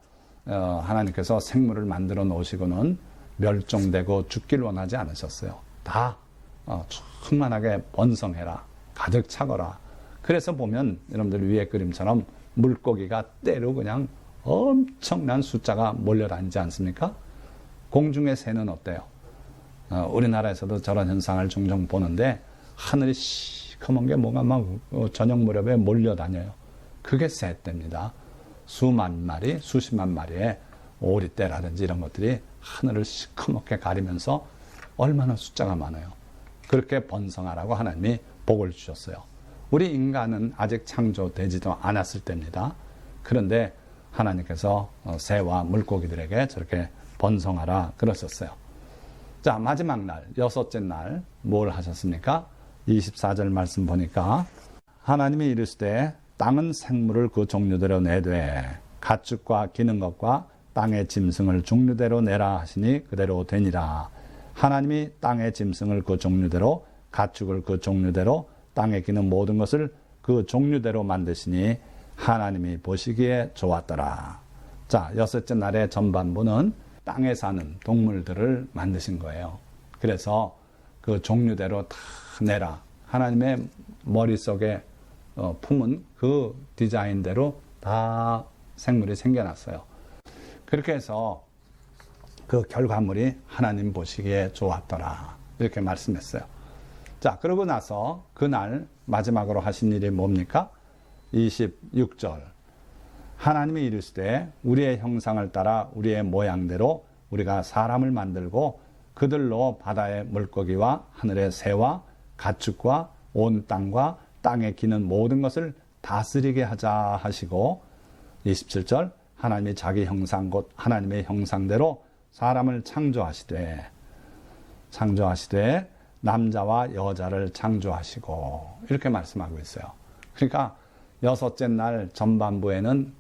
하나님께서 생물을 만들어 놓으시고는 멸종되고 죽기를 원하지 않으셨어요. 다 충만하게 번성해라. 가득 차거라. 그래서 보면 여러분들 위에 그림처럼 물고기가 때로 그냥 엄청난 숫자가 몰려다니지 않습니까? 공중의 새는 어때요? 우리나라에서도 저런 현상을 종종 보는데 하늘이 시커먼 게 뭔가 막 저녁 무렵에 몰려다녀요. 그게 새떼입니다. 수만 마리, 수십만 마리의 오리떼라든지 이런 것들이 하늘을 시커멓게 가리면서 얼마나 숫자가 많아요. 그렇게 번성하라고 하나님이 복을 주셨어요. 우리 인간은 아직 창조되지도 않았을 때입니다. 그런데 하나님께서 새와 물고기들에게 저렇게 번성하라 그러셨어요. 자, 마지막 날, 여섯째 날 뭘 하셨습니까? 24절 말씀 보니까 하나님이 이르시되 땅은 생물을 그 종류대로 내되 가축과 기는 것과 땅의 짐승을 종류대로 내라 하시니 그대로 되니라. 하나님이 땅의 짐승을 그 종류대로, 가축을 그 종류대로, 땅에 기는 모든 것을 그 종류대로 만드시니 하나님이 보시기에 좋았더라. 자, 여섯째 날의 전반부는 땅에 사는 동물들을 만드신 거예요. 그래서 그 종류대로 다 내라. 하나님의 머릿속에 품은 그 디자인대로 다 생물이 생겨났어요. 그렇게 해서 그 결과물이 하나님 보시기에 좋았더라. 이렇게 말씀했어요. 자, 그러고 나서 그날 마지막으로 하신 일이 뭡니까? 26절. 하나님이 이르시되 우리의 형상을 따라 우리의 모양대로 우리가 사람을 만들고 그들로 바다의 물고기와 하늘의 새와 가축과 온 땅과 땅에 기는 모든 것을 다스리게 하자 하시고 27절. 하나님이 자기 형상 곧 하나님의 형상대로 사람을 창조하시되 남자와 여자를 창조하시고 이렇게 말씀하고 있어요. 그러니까 여섯째 날 전반부에는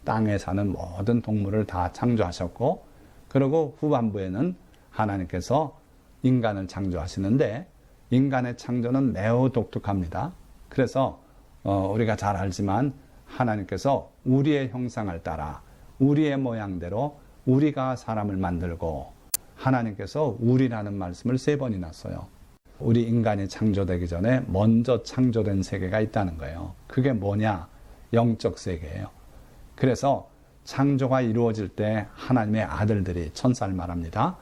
땅에 사는 모든 동물을 다 창조하셨고, 그리고 후반부에는 하나님께서 인간을 창조하시는데 인간의 창조는 매우 독특합니다. 그래서 우리가 잘 알지만 하나님께서 우리의 형상을 따라 우리의 모양대로 우리가 사람을 만들고, 하나님께서 우리라는 말씀을 3번이나 써요. 우리 인간이 창조되기 전에 먼저 창조된 세계가 있다는 거예요. 그게 뭐냐? 영적 세계예요. 그래서 창조가 이루어질 때 하나님의 아들들이, 천사를 말합니다.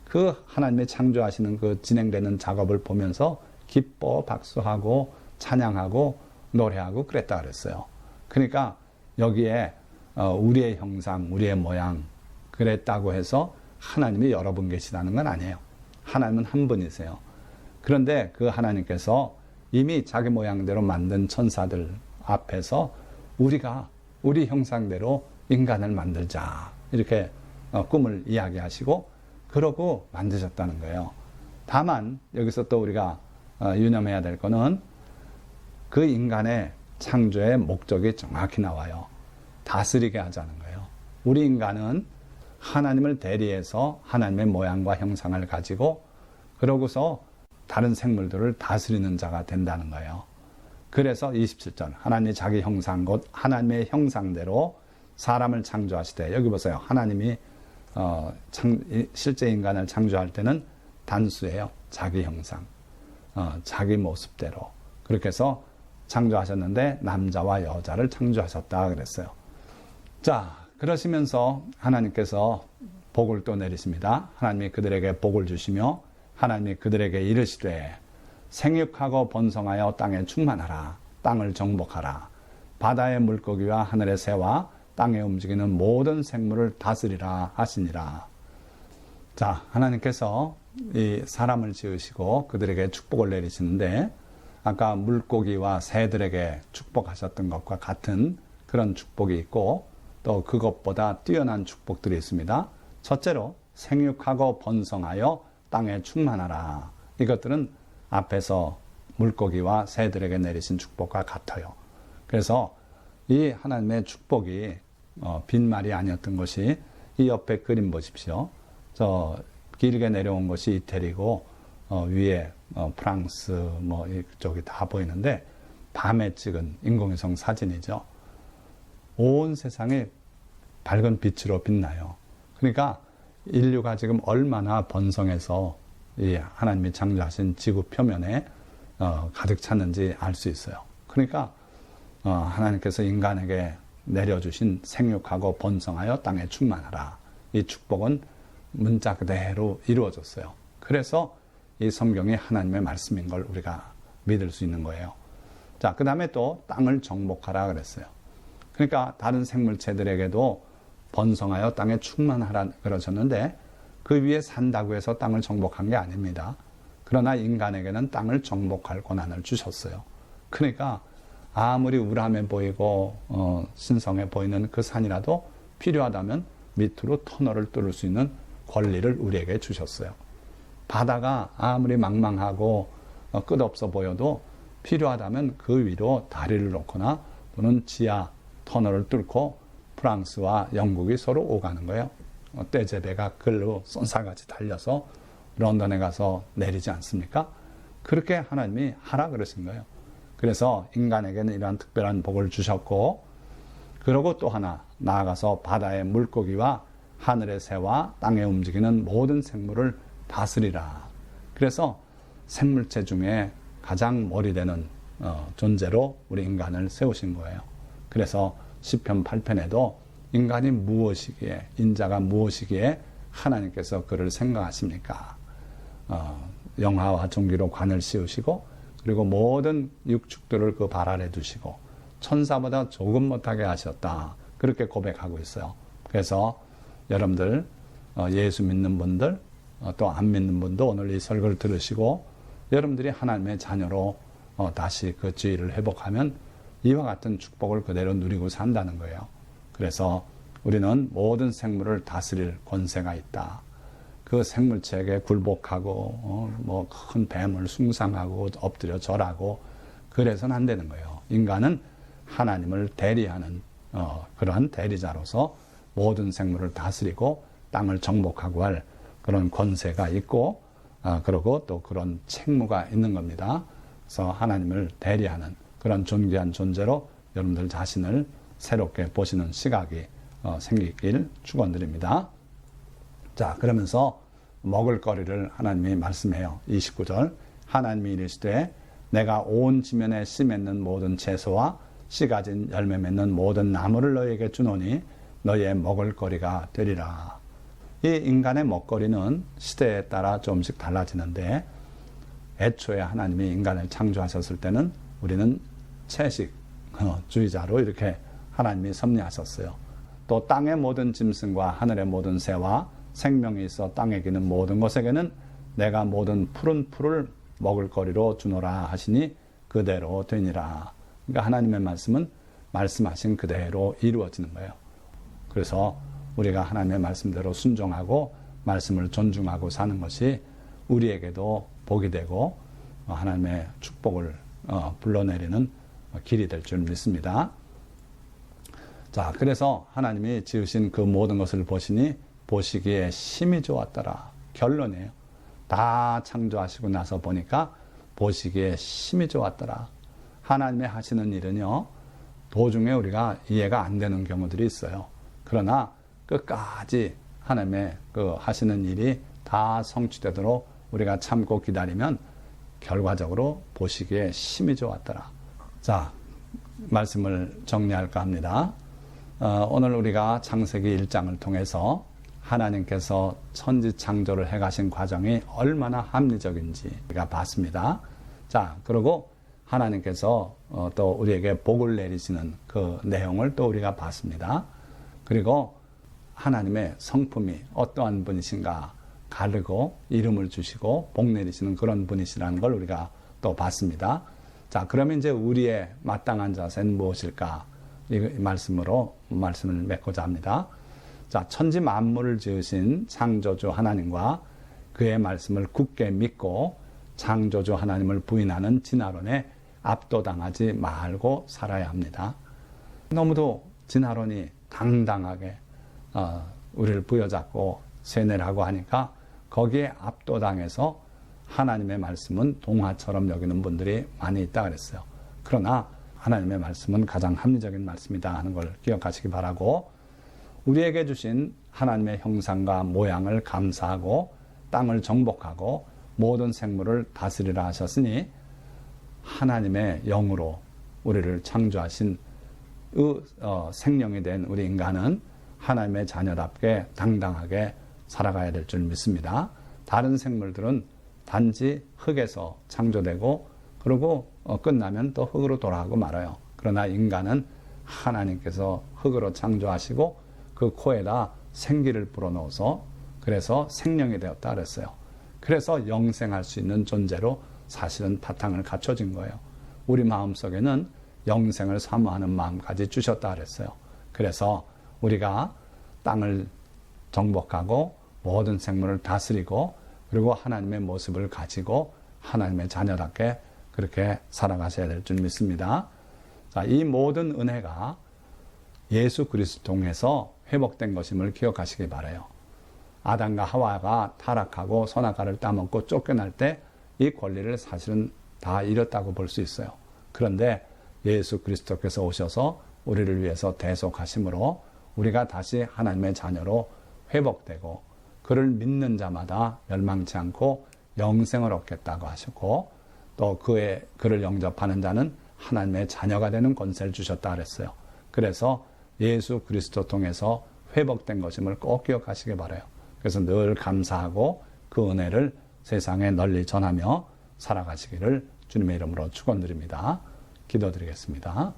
그 하나님의 창조하시는 그 진행되는 작업을 보면서 기뻐 박수하고 찬양하고 노래하고 그랬다 그랬어요. 그러니까 여기에 우리의 형상, 우리의 모양 그랬다고 해서 하나님이 여러 분 계시다는 건 아니에요. 하나님은 한 분이세요. 그런데 그 하나님께서 이미 자기 모양대로 만든 천사들 앞에서 우리가 우리 형상대로 인간을 만들자 이렇게 꿈을 이야기하시고 그러고 만드셨다는 거예요. 다만 여기서 또 우리가 유념해야 될 거는 그 인간의 창조의 목적이 정확히 나와요. 다스리게 하자는 거예요. 우리 인간은 하나님을 대리해서 하나님의 모양과 형상을 가지고 그러고서 다른 생물들을 다스리는 자가 된다는 거예요. 그래서 27절 하나님이 자기 형상 곧 하나님의 형상대로 사람을 창조하시되, 여기 보세요. 하나님이 실제 인간을 창조할 때는 단수예요. 자기 형상, 자기 모습대로 그렇게 해서 창조하셨는데 남자와 여자를 창조하셨다 그랬어요. 자, 그러시면서 하나님께서 복을 또 내리십니다. 하나님이 그들에게 복을 주시며 하나님이 그들에게 이르시되 생육하고 번성하여 땅에 충만하라. 땅을 정복하라. 바다의 물고기와 하늘의 새와 땅에 움직이는 모든 생물을 다스리라 하시니라. 자, 하나님께서 이 사람을 지으시고 그들에게 축복을 내리시는데 아까 물고기와 새들에게 축복하셨던 것과 같은 그런 축복이 있고 또 그것보다 뛰어난 축복들이 있습니다. 첫째로 생육하고 번성하여 땅에 충만하라. 이것들은 앞에서 물고기와 새들에게 내리신 축복과 같아요. 그래서 이 하나님의 축복이 빈말이 아니었던 것이 이 옆에 그림 보십시오. 저 길게 내려온 것이 이태리고 위에 프랑스 뭐 이쪽이 다 보이는데 밤에 찍은 인공위성 사진이죠. 온 세상이 밝은 빛으로 빛나요. 그러니까 인류가 지금 얼마나 번성해서 이 하나님이 창조하신 지구 표면에 가득 찼는지 알 수 있어요. 그러니까 하나님께서 인간에게 내려주신 생육하고 번성하여 땅에 충만하라. 이 축복은 문자 그대로 이루어졌어요. 그래서 이 성경이 하나님의 말씀인 걸 우리가 믿을 수 있는 거예요. 자, 그 다음에 또 땅을 정복하라 그랬어요. 그러니까 다른 생물체들에게도 번성하여 땅에 충만하라 그러셨는데 그 위에 산다고 해서 땅을 정복한 게 아닙니다. 그러나 인간에게는 땅을 정복할 권한을 주셨어요. 그러니까 아무리 우람해 보이고 신성해 보이는 그 산이라도 필요하다면 밑으로 터널을 뚫을 수 있는 권리를 우리에게 주셨어요. 바다가 아무리 망망하고 끝없어 보여도 필요하다면 그 위로 다리를 놓거나 또는 지하 터널을 뚫고 프랑스와 영국이 서로 오가는 거예요. 떼제배가 글로 쏜살같이 달려서 런던에 가서 내리지 않습니까? 그렇게 하나님이 하라 그러신 거예요. 그래서 인간에게는 이러한 특별한 복을 주셨고, 그리고 또 하나 나아가서 바다의 물고기와 하늘의 새와 땅에 움직이는 모든 생물을 다스리라. 그래서 생물체 중에 가장 머리되는 존재로 우리 인간을 세우신 거예요. 그래서 시편 8편에도 인간이 무엇이기에, 인자가 무엇이기에 하나님께서 그를 생각하십니까? 영화와 종기로 관을 씌우시고 그리고 모든 육축들을 그 발 아래 두시고 천사보다 조금 못하게 하셨다. 그렇게 고백하고 있어요. 그래서 여러분들 예수 믿는 분들 또 안 믿는 분도 오늘 이 설교를 들으시고 여러분들이 하나님의 자녀로 다시 그 지위를 회복하면 이와 같은 축복을 그대로 누리고 산다는 거예요. 그래서 우리는 모든 생물을 다스릴 권세가 있다. 그 생물체에게 굴복하고 뭐 큰 뱀을 숭상하고 엎드려 절하고 그래서는 안 되는 거예요. 인간은 하나님을 대리하는 그러한 대리자로서 모든 생물을 다스리고 땅을 정복하고 할 그런 권세가 있고 그리고 또 그런 책무가 있는 겁니다. 그래서 하나님을 대리하는 그런 존귀한 존재로 여러분들 자신을 새롭게 보시는 시각이 생기길 축원드립니다. 자, 그러면서 먹을거리를 하나님이 말씀해요. 29절 하나님이 이르시되 내가 온 지면에 씨 맺는 모든 채소와 씨 가진 열매 맺는 모든 나무를 너희에게 주노니 너희의 먹을거리가 되리라. 이 인간의 먹거리는 시대에 따라 조금씩 달라지는데 애초에 하나님이 인간을 창조하셨을 때는 우리는 채식주의자로 이렇게 하나님이 섭리하셨어요. 또 땅의 모든 짐승과 하늘의 모든 새와 생명이 있어 땅에 기는 모든 것에게는 내가 모든 푸른 풀을 먹을거리로 주노라 하시니 그대로 되니라. 그러니까 하나님의 말씀은 말씀하신 그대로 이루어지는 거예요. 그래서 우리가 하나님의 말씀대로 순종하고 말씀을 존중하고 사는 것이 우리에게도 복이 되고 하나님의 축복을 불러내리는 길이 될 줄 믿습니다. 자, 그래서 하나님이 지으신 그 모든 것을 보시니 보시기에 심히 좋았더라. 결론이에요. 다 창조하시고 나서 보니까 보시기에 심히 좋았더라. 하나님의 하시는 일은요, 도중에 우리가 이해가 안 되는 경우들이 있어요. 그러나 끝까지 하나님의 그 하시는 일이 다 성취되도록 우리가 참고 기다리면 결과적으로 보시기에 심히 좋았더라. 자, 말씀을 정리할까 합니다. 오늘 우리가 창세기 1장을 통해서 하나님께서 천지 창조를 해가신 과정이 얼마나 합리적인지 우리가 봤습니다. 자, 그리고 하나님께서 또 우리에게 복을 내리시는 그 내용을 또 우리가 봤습니다. 그리고 하나님의 성품이 어떠한 분이신가 가르고 이름을 주시고 복 내리시는 그런 분이시라는 걸 우리가 또 봤습니다. 자, 그러면 이제 우리의 마땅한 자세는 무엇일까? 이 말씀으로 말씀을 맺고자 합니다. 자, 천지 만물을 지으신 창조주 하나님과 그의 말씀을 굳게 믿고 창조주 하나님을 부인하는 진화론에 압도당하지 말고 살아야 합니다. 너무도 진화론이 당당하게 우리를 부여잡고 세뇌를 하고 하니까 거기에 압도당해서 하나님의 말씀은 동화처럼 여기는 분들이 많이 있다 그랬어요. 그러나 하나님의 말씀은 가장 합리적인 말씀이다 하는 걸 기억하시기 바라고, 우리에게 주신 하나님의 형상과 모양을 감사하고 땅을 정복하고 모든 생물을 다스리라 하셨으니 하나님의 영으로 우리를 창조하신 생명이 된 우리 인간은 하나님의 자녀답게 당당하게 살아가야 될 줄 믿습니다. 다른 생물들은 단지 흙에서 창조되고 그리고 끝나면 또 흙으로 돌아가고 말아요. 그러나 인간은 하나님께서 흙으로 창조하시고 그 코에다 생기를 불어넣어서 그래서 생명이 되었다 그랬어요. 그래서 영생할 수 있는 존재로 사실은 바탕을 갖춰진 거예요. 우리 마음속에는 영생을 사모하는 마음까지 주셨다 그랬어요. 그래서 우리가 땅을 정복하고 모든 생물을 다스리고 그리고 하나님의 모습을 가지고 하나님의 자녀답게 그렇게 살아가셔야 될 줄 믿습니다. 자, 이 모든 은혜가 예수 그리스도 통해서 회복된 것임을 기억하시기 바라요. 아담과 하와가 타락하고 선악과를 따먹고 쫓겨날 때 이 권리를 사실은 다 잃었다고 볼 수 있어요. 그런데 예수 그리스도께서 오셔서 우리를 위해서 대속하심으로 우리가 다시 하나님의 자녀로 회복되고 그를 믿는 자마다 멸망치 않고 영생을 얻겠다고 하셨고 또 그를 영접하는 자는 하나님의 자녀가 되는 권세를 주셨다 그랬어요. 그래서 예수 그리스도 통해서 회복된 것임을 꼭 기억하시기 바라요. 그래서 늘 감사하고 그 은혜를 세상에 널리 전하며 살아가시기를 주님의 이름으로 축원드립니다. 기도드리겠습니다.